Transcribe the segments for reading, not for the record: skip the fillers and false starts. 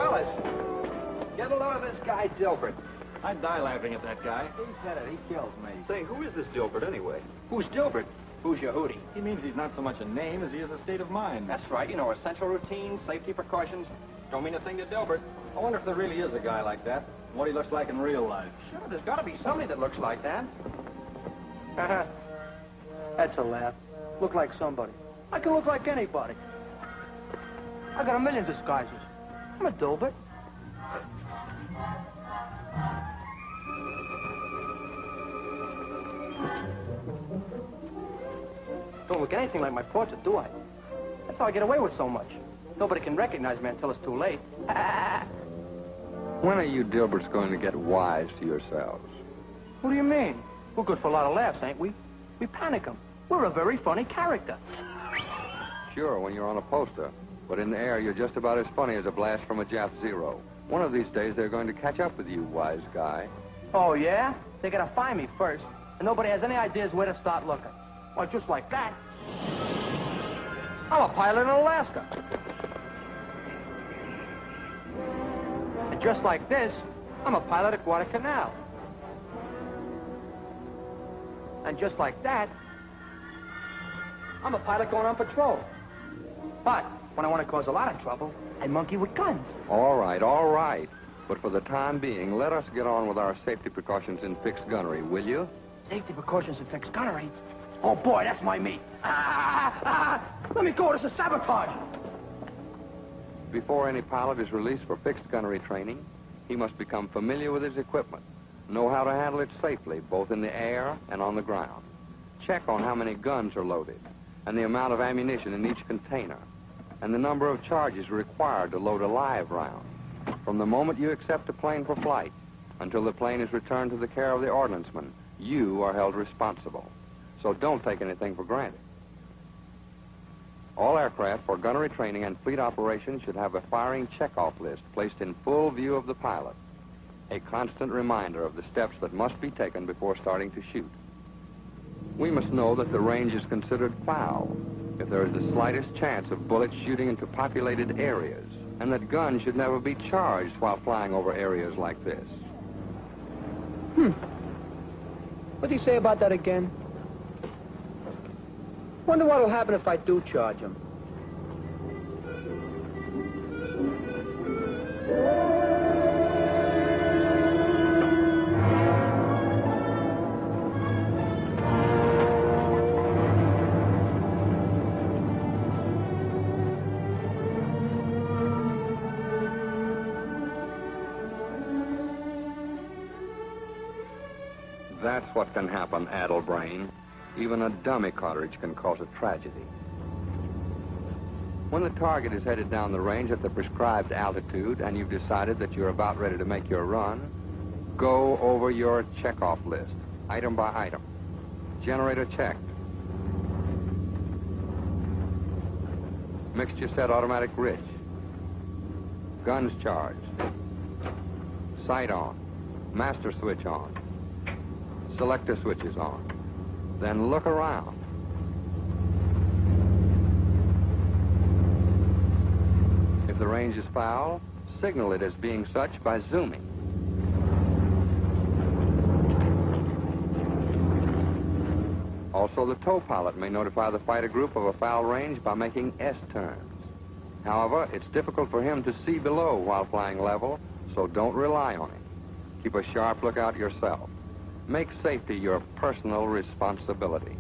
Fellas, get a load of this guy, Dilbert. I'd die laughing at that guy. He said it. He kills me. Say, who is this Dilbert anyway? Who's Dilbert? Who's your hootie? He means he's not so much a name as he is a state of mind. That's right. You know, essential routines, safety precautions. Don't mean a thing to Dilbert. I wonder if there really is a guy like that, and what he looks like in real life. Sure, there's got to be somebody that looks like that. That's a laugh. Look like somebody. I can look like anybody. I got a million disguises. I'm a Dilbert. Don't look anything like my portrait, do I? That's how I get away with so much. Nobody can recognize me until it's too late. When are you Dilberts going to get wise to yourselves? What do you mean? We're good for a lot of laughs, ain't we? We panic 'em. We're a very funny character. Sure, when you're on a poster. But in the air, you're just about as funny as a blast from a Jap Zero. One of these days, they're going to catch up with you, wise guy. Oh, yeah? They gotta find me first. And nobody has any ideas where to start looking. Well, just like that. I'm a pilot in Alaska. And just like this, I'm a pilot at Guadalcanal. And just like that, I'm a pilot going on patrol. But when I want to cause a lot of trouble, I monkey with guns. All right, all right. But for the time being, let us get on with our safety precautions in fixed gunnery, will you? Safety precautions in fixed gunnery? Oh, boy, that's my meat. Let me go. This is sabotage. Before any pilot is released for fixed gunnery training, he must become familiar with his equipment, know how to handle it safely, both in the air and on the ground. Check on how many guns are loaded, and the amount of ammunition in each container, and the number of charges required to load a live round. From the moment you accept a plane for flight until the plane is returned to the care of the ordnanceman, you are held responsible. So don't take anything for granted. All aircraft for gunnery training and fleet operations should have a firing checkoff list placed in full view of the pilot, a constant reminder of the steps that must be taken before starting to shoot. We must know that the range is considered foul if there is the slightest chance of bullets shooting into populated areas, and that guns should never be charged while flying over areas like this. What did he say about that again? Wonder what'll happen if I do charge him. That's what can happen, Addlebrain. Even a dummy cartridge can cause a tragedy. When the target is headed down the range at the prescribed altitude and you've decided that you're about ready to make your run, go over your checkoff list, item by item. Generator checked. Mixture set automatic rich. Guns charged. Sight on. Master switch on. Selector switches on. Then look around. If the range is foul, signal it as being such by zooming. Also, the tow pilot may notify the fighter group of a foul range by making S-turns. However, it's difficult for him to see below while flying level, so don't rely on him. Keep a sharp lookout yourself. Make safety your personal responsibility.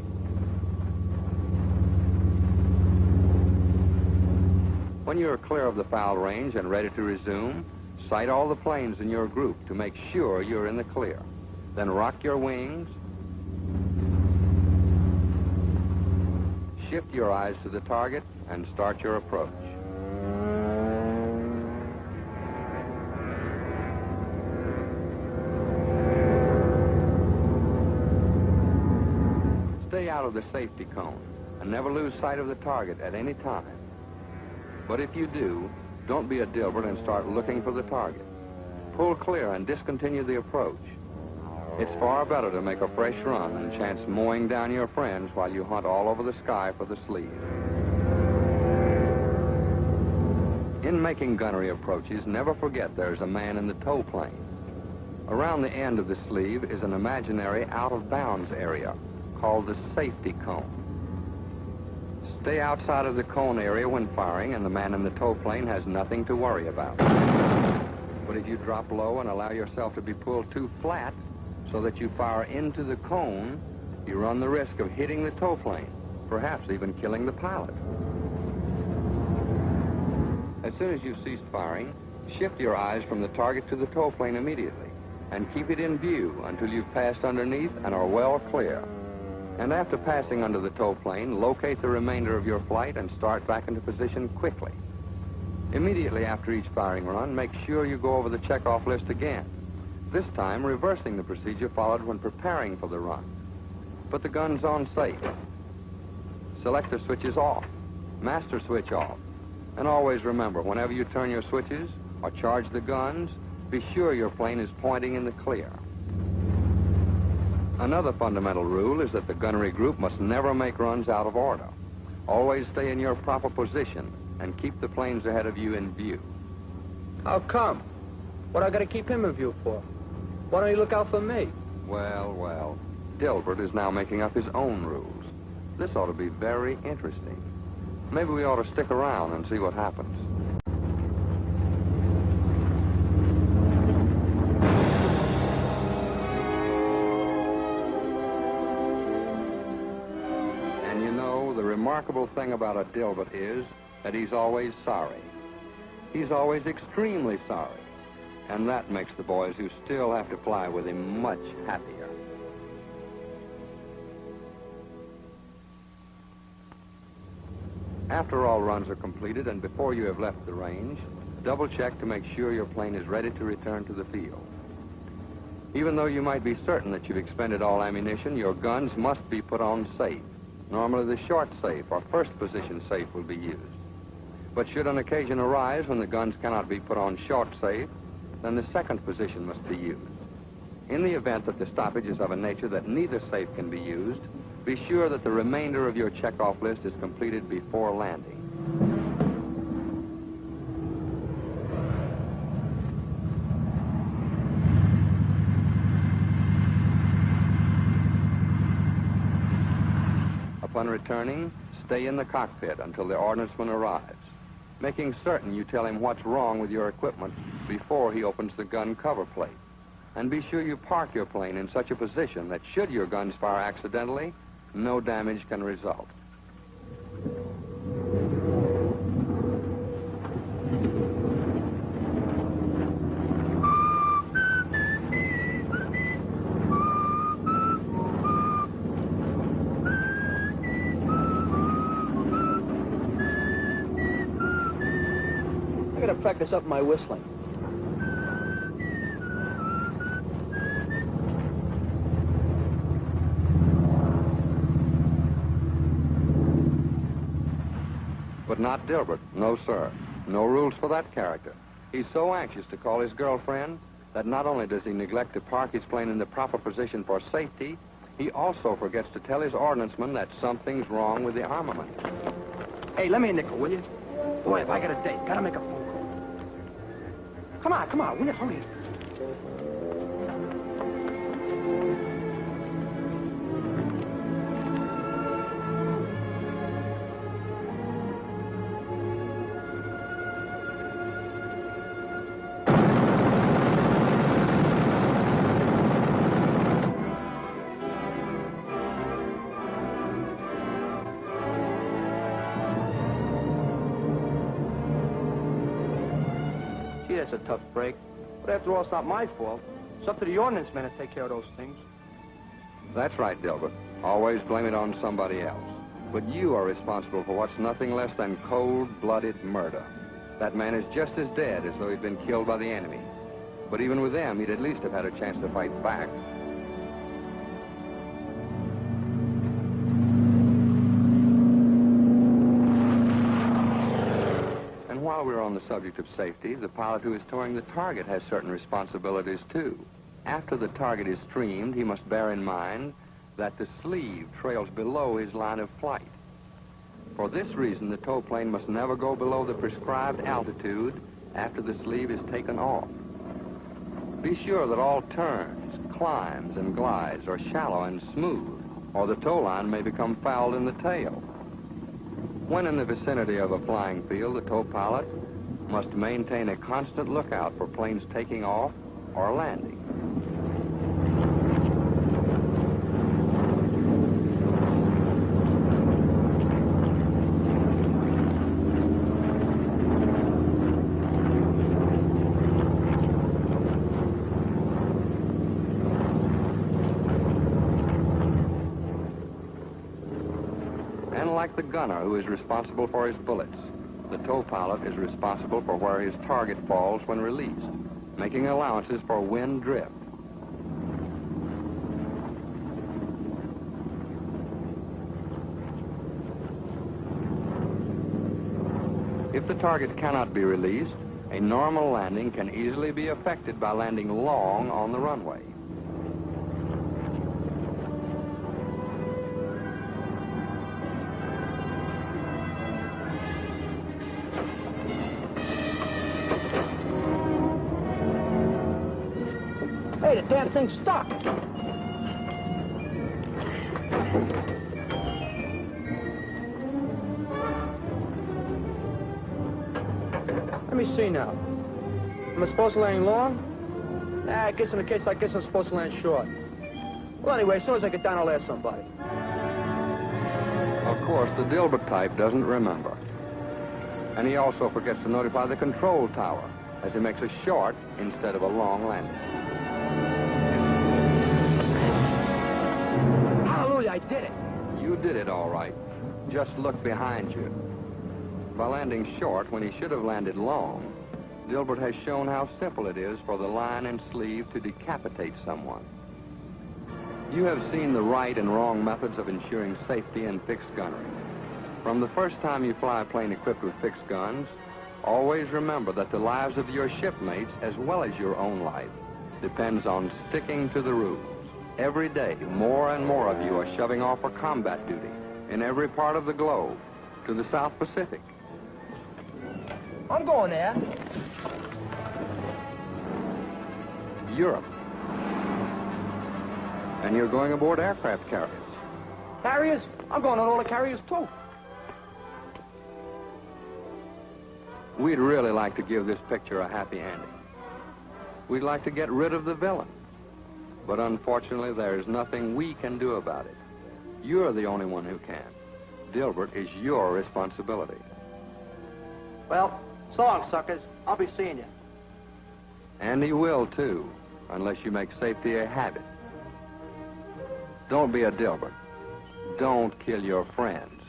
When you're clear of the foul range and ready to resume, sight all the planes in your group to make sure you're in the clear. Then rock your wings. Shift your eyes to the target and start your approach. Stay out of the safety cone and never lose sight of the target at any time. But if you do, don't be a Dilbert and start looking for the target. Pull clear and discontinue the approach. It's far better to make a fresh run than chance mowing down your friends while you hunt all over the sky for the sleeve. In making gunnery approaches, never forget there's a man in the tow plane. Around the end of the sleeve is an imaginary out-of-bounds area called the safety cone. Stay outside of the cone area when firing, and the man in the tow plane has nothing to worry about. But if you drop low and allow yourself to be pulled too flat so that you fire into the cone, you run the risk of hitting the tow plane, perhaps even killing the pilot. As soon as you cease firing, shift your eyes from the target to the tow plane immediately and keep it in view until you've passed underneath and are well clear. And after passing under the tow plane, locate the remainder of your flight and start back into position quickly. Immediately after each firing run, make sure you go over the checkoff list again, this time reversing the procedure followed when preparing for the run. Put the guns on safe. Selector switches off. Master switch off. And always remember, whenever you turn your switches or charge the guns, be sure your plane is pointing in the clear. Another fundamental rule is that the gunnery group must never make runs out of order. Always stay in your proper position and keep the planes ahead of you in view. How come? What I gotta keep him in view for? Why don't you look out for me? Well, Dilbert is now making up his own rules. This ought to be very interesting. Maybe we ought to stick around and see what happens. And you know, the remarkable thing about a Dilbert is that he's always sorry. He's always extremely sorry. And that makes the boys who still have to fly with him much happier. After all runs are completed and before you have left the range, double check to make sure your plane is ready to return to the field. Even though you might be certain that you've expended all ammunition, your guns must be put on safe. Normally the short safe or first position safe will be used. But should an occasion arise when the guns cannot be put on short safe, then the second position must be used. In the event that the stoppage is of a nature that neither safe can be used, be sure that the remainder of your checkoff list is completed before landing. Upon returning, stay in the cockpit until the ordnanceman arrives, making certain you tell him what's wrong with your equipment before he opens the gun cover plate. And be sure you park your plane in such a position that should your guns fire accidentally, no damage can result. I gotta practice up my whistling. But not Dilbert. No, sir. No rules for that character. He's so anxious to call his girlfriend that not only does he neglect to park his plane in the proper position for safety, he also forgets to tell his ordnanceman that something's wrong with the armament. Hey, lend me a nickel, will you? Boy, if I got a date, gotta make a phone call. Come on, will you? Hurry. That's a tough break. But after all, it's not my fault. It's up to the ordnance men to take care of those things. That's right, Dilbert. Always blame it on somebody else. But you are responsible for what's nothing less than cold-blooded murder. That man is just as dead as though he'd been killed by the enemy. But even with them, he'd at least have had a chance to fight back. While we're on the subject of safety, the pilot who is towing the target has certain responsibilities, too. After the target is streamed, he must bear in mind that the sleeve trails below his line of flight. For this reason, the tow plane must never go below the prescribed altitude after the sleeve is taken off. Be sure that all turns, climbs, and glides are shallow and smooth, or the tow line may become fouled in the tail. When in the vicinity of a flying field, the tow pilot must maintain a constant lookout for planes taking off or landing. And like the gunner who is responsible for his bullets, the tow pilot is responsible for where his target falls when released, making allowances for wind drift. If the target cannot be released, a normal landing can easily be effected by landing long on the runway. Hey, the damn thing's stuck. Let me see now. Am I supposed to land long? I guess in the case, I guess I'm supposed to land short. Well, anyway, as soon as I get down, I'll ask somebody. Of course, the Dilbert type doesn't remember. And he also forgets to notify the control tower as he makes a short instead of a long landing. Hallelujah, I did it. You did it all right. Just look behind you. By landing short when he should have landed long, Dilbert has shown how simple it is for the line and sleeve to decapitate someone. You have seen the right and wrong methods of ensuring safety in fixed gunnery. From the first time you fly a plane equipped with fixed guns, always remember that the lives of your shipmates, as well as your own life, depends on sticking to the rules. Every day, more and more of you are shoving off for combat duty in every part of the globe, to the South Pacific. I'm going there. Europe. And you're going aboard aircraft carriers. Carriers? I'm going on all the carriers, too. We'd really like to give this picture a happy ending. We'd like to get rid of the villain. But unfortunately, there's nothing we can do about it. You're the only one who can. Dilbert is your responsibility. Well, so long, suckers. I'll be seeing you. And he will, too, unless you make safety a habit. Don't be a Dilbert. Don't kill your friends.